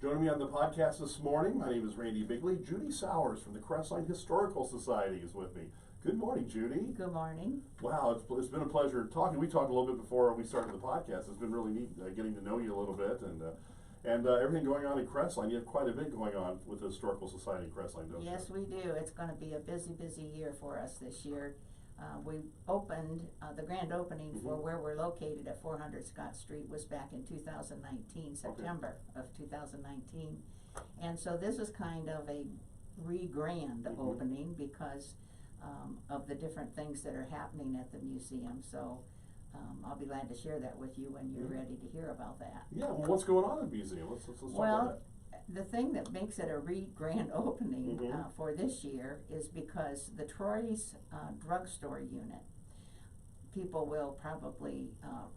Joining me on the podcast this morning, my name is Randy Bigley. Judy Sowers from the Crestline Historical Society is with me. Good morning, Judy. Good morning. Wow, it's been a pleasure talking. We talked a little bit before we started the podcast. It's been really neat getting to know you a little bit and everything going on in Crestline. You have quite a bit going on with the Historical Society in Crestline, don't you? Yes, we do. It's going to be a busy year for us this year. We opened, the grand opening for where we're located at 400 Scott Street was back in 2019, September of 2019. And so this is kind of a re-grand opening because of the different things that are happening at the museum. So I'll be glad to share that with you when you're ready to hear about that. Yeah, well, what's going on in the museum? Let's talk about that. The thing that makes it a re-grand opening for this year is because the Troy's drugstore unit, people will probably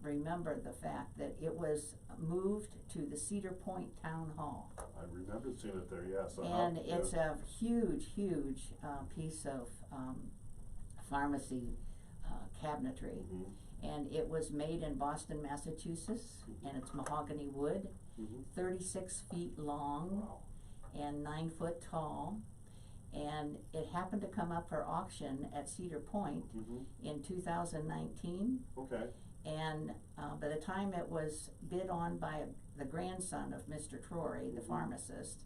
remember the fact that it was moved to the Cedar Point Town Hall. I remember seeing it there, yes. And it's a huge piece of pharmacy cabinetry. And it was made in Boston, Massachusetts, and it's mahogany wood, 36 feet long and 9 foot tall. And it happened to come up for auction at Cedar Point in 2019. Okay. And by the time it was bid on by the grandson of Mr. Troy, the pharmacist,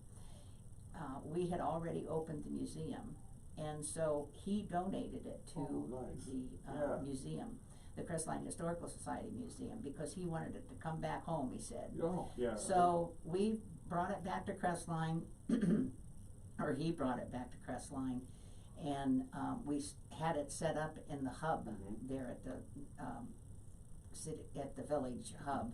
we had already opened the museum. And so he donated it to the museum, the Crestline Historical Society Museum, because he wanted it to come back home, he said. Oh, yeah. So we brought it back to Crestline, or he brought it back to Crestline, and we had it set up in the hub there at the village hub,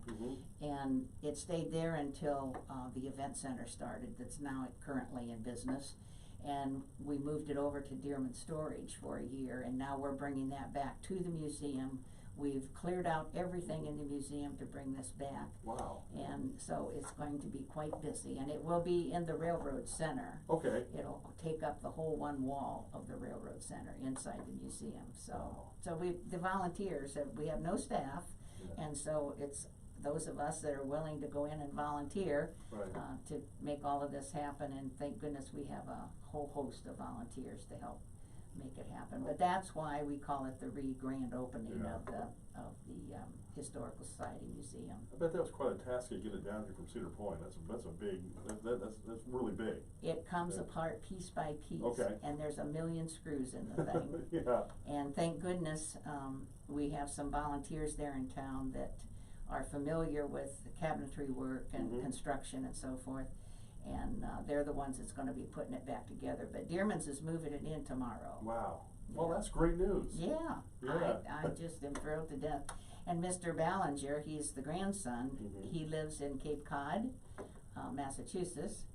and it stayed there until the event center started, that's now currently in business. And we moved it over to Dearman Storage for a year, and now we're bringing that back to the museum. We've cleared out everything in the museum to bring this back. Wow. And so it's going to be quite busy, and it will be in the Railroad Center. Okay. It'll take up the whole one wall of the Railroad Center inside the museum. So the volunteers, we have no staff, and so it's those of us that are willing to go in and volunteer to make all of this happen, and thank goodness we have a whole host of volunteers to help make it happen. But that's why we call it the re-grand opening of the Historical Society Museum. I bet that was quite a task to get it down here from Cedar Point. That's a big, that's really big. It comes apart piece by piece, and there's a million screws in the thing. And thank goodness we have some volunteers there in town that are familiar with cabinetry work and construction and so forth, and they're the ones that's going to be putting it back together. But Dearman's is moving it in tomorrow. Wow. Well, that's great news. I just am thrilled to death. And Mr. Ballinger, he's the grandson, he lives in Cape Cod, Massachusetts,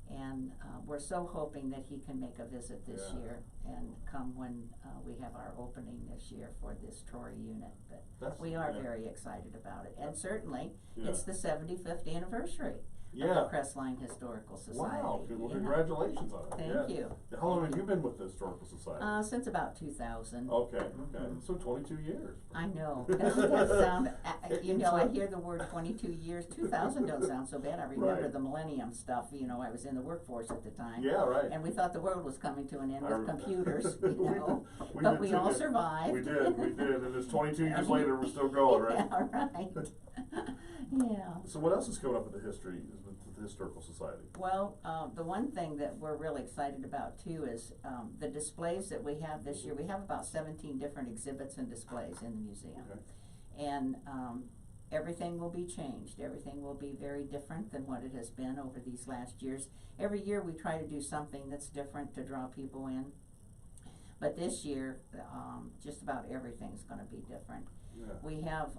and we're so hoping that he can make a visit this year and come when we have our opening this year for this Troy unit. But we are very excited about it. And certainly, it's the 75th anniversary of the Crestline Historical Society. Wow, well, congratulations on it. Thank you. How long have you been with the Historical Society? Since about 2000. Okay. So 22 years. I know. That sound, you know, I hear the word 22 years. 2000 don't sound so bad. I remember the millennium stuff. You know, I was in the workforce at the time. Yeah, right. And we thought the world was coming to an end with computers, you know. But we all survived. We did. And it's 22 years later, we're still going, right? Yeah, right. Yeah. So what else is coming up with the Historical Society? Well, the one thing that we're really excited about too is the displays that we have this year. We have about 17 different exhibits and displays in the museum. And everything will be changed. Everything will be very different than what it has been over these last years. Every year we try to do something that's different to draw people in. But this year, just about everything's going to be different. We have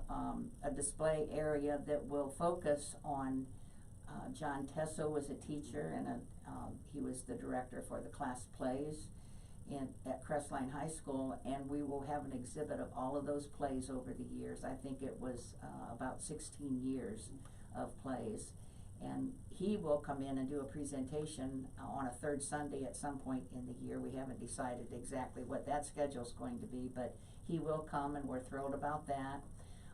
a display area that will focus on John Tesso was a teacher, and he was the director for the class plays at Crestline High School, and we will have an exhibit of all of those plays over the years. I think it was about 16 years of plays. And he will come in and do a presentation on a third Sunday at some point in the year. We haven't decided exactly what that schedule is going to be, but he will come, and we're thrilled about that.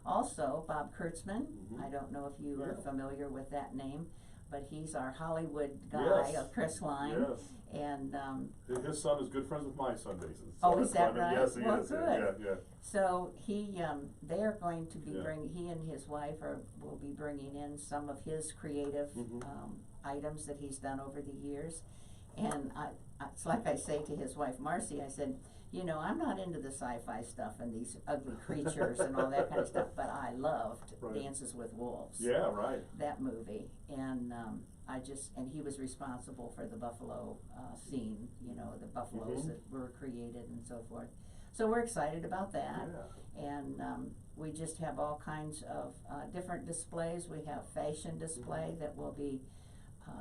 Also, Bob Kurtzman, I don't know if you are familiar with that name, but he's our Hollywood guy Yes. of Crestline. Yes. And, His son is good friends with my son, Jason. oh, is that right? Yes, he Well, is. good. Yeah. so they are going to be Yeah. he and his wife will be bringing in some of his creative, items that he's done over the years. And it's like I say to his wife, Marcy, I said, I'm not into the sci-fi stuff and these ugly creatures and all that kind of stuff, but I loved Right. Dances with Wolves. Yeah, right. That movie. And, and he was responsible for the buffalo, scene, the buffaloes that were created and so forth. So we're excited about that. Yeah. And, we just have all kinds of, different displays. We have fashion display that will be,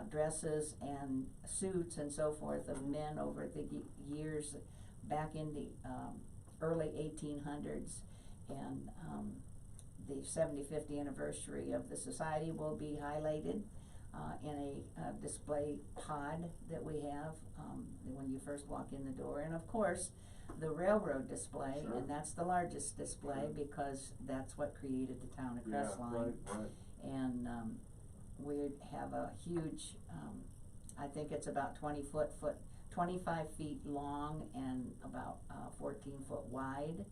dresses and suits and so forth of men over the years back in the early 1800s, and the 75th anniversary of the society will be highlighted in a display pod that we have when you first walk in the door. And of course the railroad display, Sure. and that's the largest display because that's what created the town of Crestline. Yeah, right. And we have a huge, I think it's about 25 feet long and about 14 foot wide,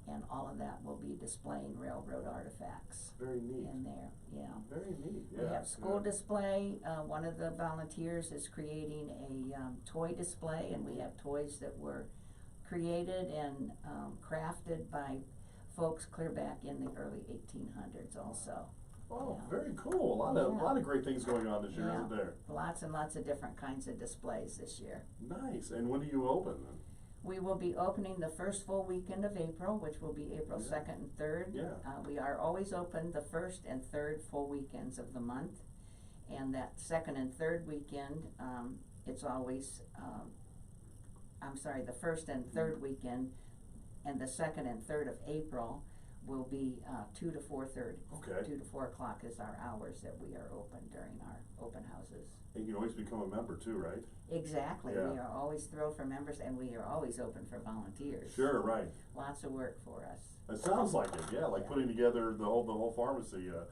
and all of that will be displaying railroad artifacts. Very neat. In there, yeah. Very neat. Yeah. We have school display. One of the volunteers is creating a toy display, and we have toys that were created and crafted by folks clear back in the early 1800s also. Oh, Yeah. very cool. A lot of great things going on this year, isn't there? Lots and lots of different kinds of displays this year. Nice. And when do you open then? We will be opening the first full weekend of April, which will be April 2nd and 3rd. Yeah. We are always open the first and third full weekends of the month. And that second and third weekend, it's always, the first and third weekend, and the second and third of April will be 2 to 4:30. Okay. 2 to 4 o'clock is our hours that we are open during our open houses. And you can always become a member too, right? Exactly. Yeah. We are always thrilled for members, and we are always open for volunteers. Sure, right. Lots of work for us. It sounds like it, yeah, like Yeah. putting together the whole pharmacy. Yeah.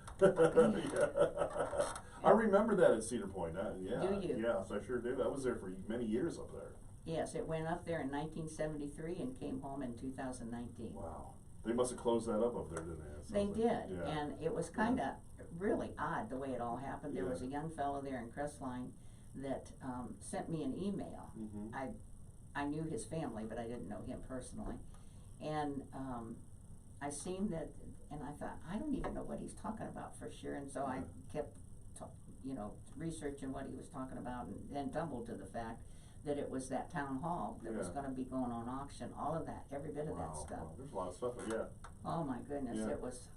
I remember that at Cedar Point. Yeah. Do you? Yes, I sure do. I was there for many years up there. Yes, it went up there in 1973 and came home in 2019. Wow. They must have closed that up there, didn't they? They did, Yeah. and it was kind of really odd the way it all happened. There Yeah. was a young fellow there in Crestline that sent me an email. Mhm. I knew his family, but I didn't know him personally. And I seen that, and I thought, I don't even know what he's talking about for sure. And so I kept, researching what he was talking about, and then stumbled to the fact that it was that town hall that was Yeah. going to be going on auction. All of that, every bit of that stuff. Wow. There's a lot of stuff, yeah. Oh my goodness, Yeah. It was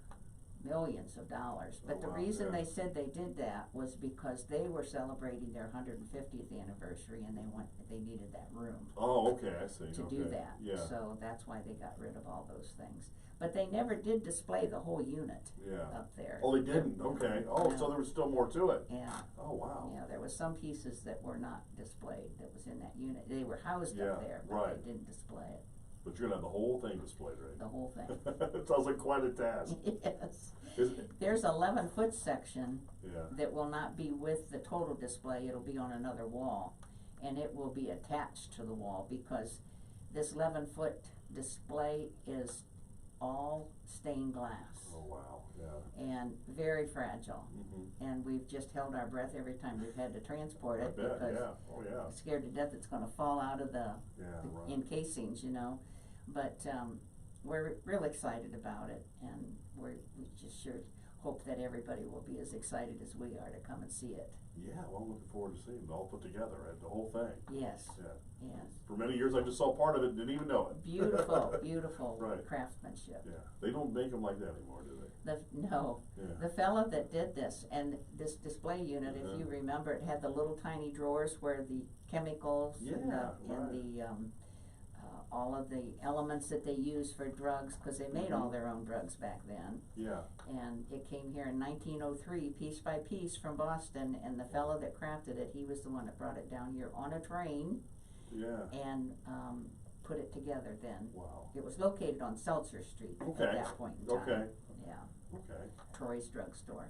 millions of dollars. But Oh, the wow, reason yeah. they said they did that was because they were celebrating their 150th anniversary, and they needed that room Oh, okay, I see. to okay. do that. Yeah. So that's why they got rid of all those things. But they never did display the whole unit Yeah. up there. Oh, they didn't? Okay. Oh, No. so there was still more to it. Yeah. Oh, wow. Yeah, there was some pieces that were not displayed that was in that unit. They were housed Yeah, up there, but right. they didn't display it, But you're gonna have the whole thing displayed, right? the whole thing. It sounds like quite a task. Yes. Is it? There's 11-foot section Yeah. that will not be with the total display. It'll be on another wall, and it will be attached to the wall because this 11-foot display is all stained glass Oh, wow. Yeah. and very fragile. Mm-hmm. And we've just held our breath every time we've had to transport I it bet, because yeah. Oh, yeah. we're scared to death it's going to fall out of the Yeah, right. encasings, But we're real excited about it, and we just sure hope that everybody will be as excited as we are to come and see it. Yeah, well, I'm looking forward to seeing it all put together, right? The whole thing. Yes, Yeah. yes. For many years, I just saw part of it and didn't even know it. Beautiful, beautiful Right. craftsmanship. Yeah. They don't make them like that anymore, do they? No, Yeah. the fellow that did this, and this display unit, if you remember, it had the little tiny drawers where the chemicals and Yeah, the, all of the elements that they use for drugs, because they made all their own drugs back then. Yeah. And it came here in 1903, piece by piece from Boston, and the fellow that crafted it, he was the one that brought it down here on a train Yeah. and put it together then. Wow. It was located on Seltzer Street Okay. at that point in time. Okay. Yeah, Okay. Troy's drugstore.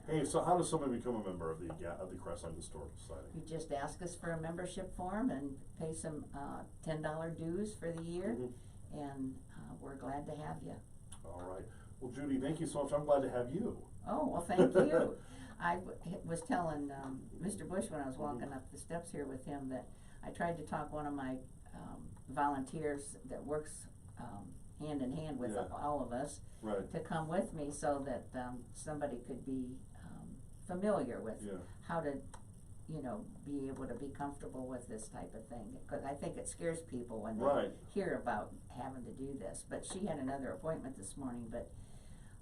Hey, so how does somebody become a member of the Crestline Historical Society? You just ask us for a membership form and pay some $10 dues for the year, and we're glad to have you. All right. Well, Judy, thank you so much. I'm glad to have you. Oh, well, thank you. I was telling Mr. Bush when I was walking up the steps here with him that I tried to talk one of my volunteers that works hand in hand with all of us to come with me so that somebody could be familiar with how to, you know, be able to be comfortable with this type of thing. Because I think it scares people when they hear about having to do this. But she had another appointment this morning. But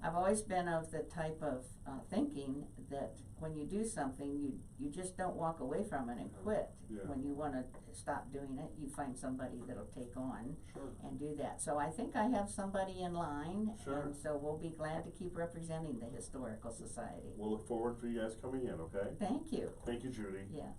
I've always been of the type of thinking that when you do something, you just don't walk away from it and quit. When you want to stop doing it, you find somebody that'll take on and do that. So I think I have somebody in line, and so we'll be glad to keep representing the Historical Society. We'll look forward to you guys coming in, okay? Thank you. Thank you, Judy. Yeah.